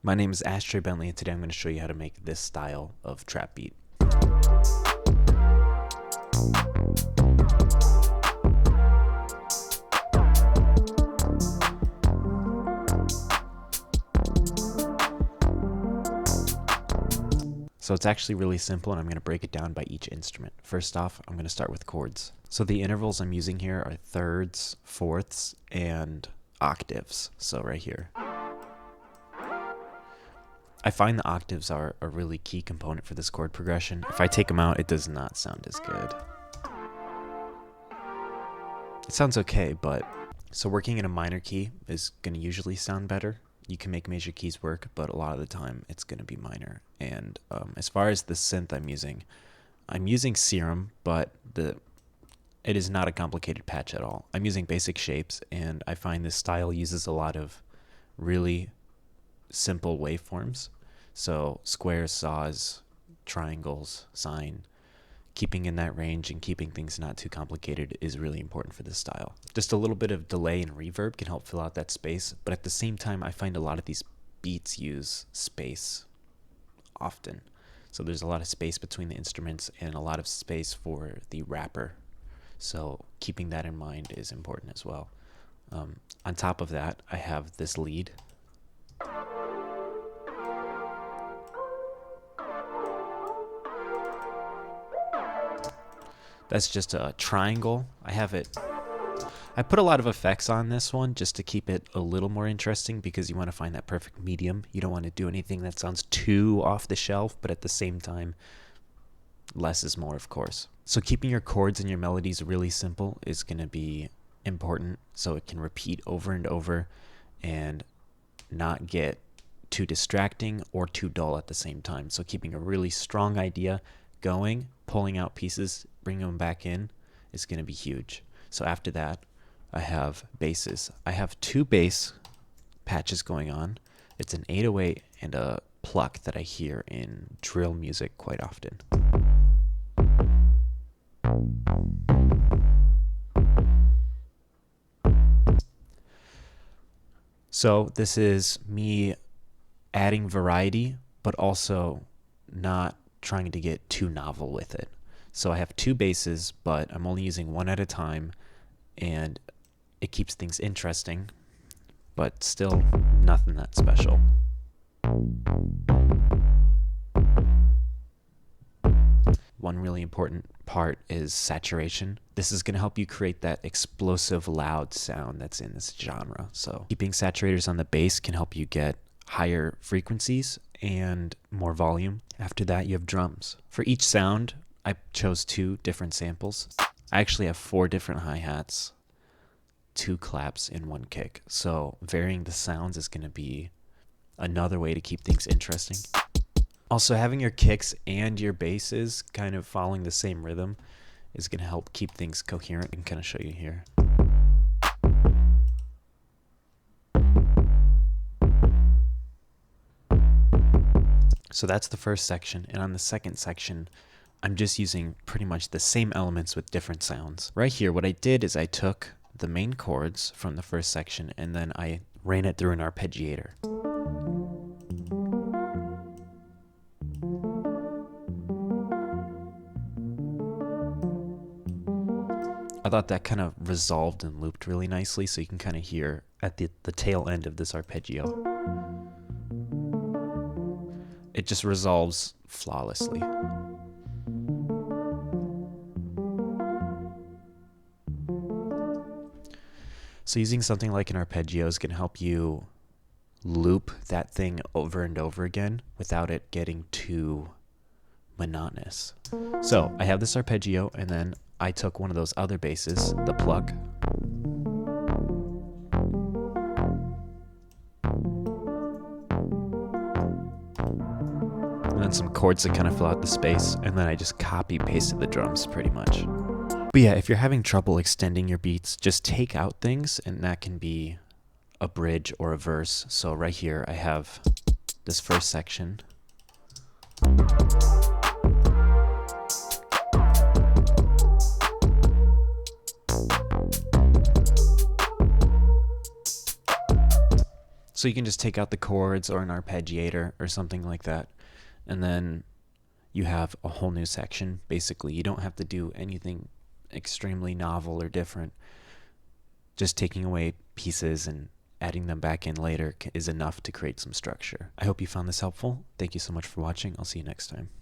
My name is Ashtray Bentley, and today I'm going to show you how to make this style of trap beat. So it's actually really simple, and I'm going to break it down by each instrument. First off, I'm going to start with chords. So the intervals I'm using here are thirds, fourths, and octaves. So right here. I find the octaves are a really key component for this chord progression. If I take them out, it does not sound as good. It sounds okay, but so working in a minor key is going to usually sound better. You can make major keys work, but a lot of the time it's going to be minor. And as far as the synth I'm using Serum, but it is not a complicated patch at all. I'm using basic shapes, and I find this style uses a lot of really simple waveforms. So squares, saws, triangles, sine. Keeping in that range and keeping things not too complicated is really important for this style. Just a little bit of delay and reverb can help fill out that space, but at the same time, I find a lot of these beats use space often. So there's a lot of space between the instruments and a lot of space for the rapper. So keeping that in mind is important as well. On top of that, I have this lead. That's just a triangle. I put a lot of effects on this one just to keep it a little more interesting, because you want to find that perfect medium. You don't want to do anything that sounds too off the shelf, but at the same time, less is more, of course. So keeping your chords and your melodies really simple is going to be important, so it can repeat over and over and not get too distracting or too dull at the same time. So keeping a really strong idea going, pulling out pieces, bringing them back in is going to be huge. So after that, I have basses. I have two bass patches going on. It's an 808 and a pluck that I hear in drill music quite often. So this is me adding variety, but also not trying to get too novel with it. So I have two basses, but I'm only using one at a time, and it keeps things interesting, but still nothing that special. One really important part is saturation. This is going to help you create that explosive, loud sound that's in this genre. So keeping saturators on the bass can help you get higher frequencies and more volume. After that, you have drums. For each sound, I chose two different samples. I actually have 4 different hi-hats, 2 claps, and 1 kick. So varying the sounds is going to be another way to keep things interesting. Also, having your kicks and your basses kind of following the same rhythm is going to help keep things coherent, and kind of show you here. So that's the first section, and on the second section, I'm just using pretty much the same elements with different sounds. Right here, what I did is I took the main chords from the first section, and then I ran it through an arpeggiator. I thought that kind of resolved and looped really nicely, so you can kind of hear at the tail end of this arpeggio. It just resolves flawlessly. So using something like an arpeggio is going to help you loop that thing over and over again without it getting too monotonous. So I have this arpeggio, and then I took one of those other basses, the pluck, and then some chords that kind of fill out the space, and then I just copy pasted the drums pretty much. But yeah, if you're having trouble extending your beats, just take out things, and that can be a bridge or a verse. So right here I have this first section. So you can just take out the chords or an arpeggiator or something like that, and then you have a whole new section. Basically, you don't have to do anything extremely novel or different. Just taking away pieces and adding them back in later is enough to create some structure. I hope you found this helpful. Thank you so much for watching. I'll see you next time.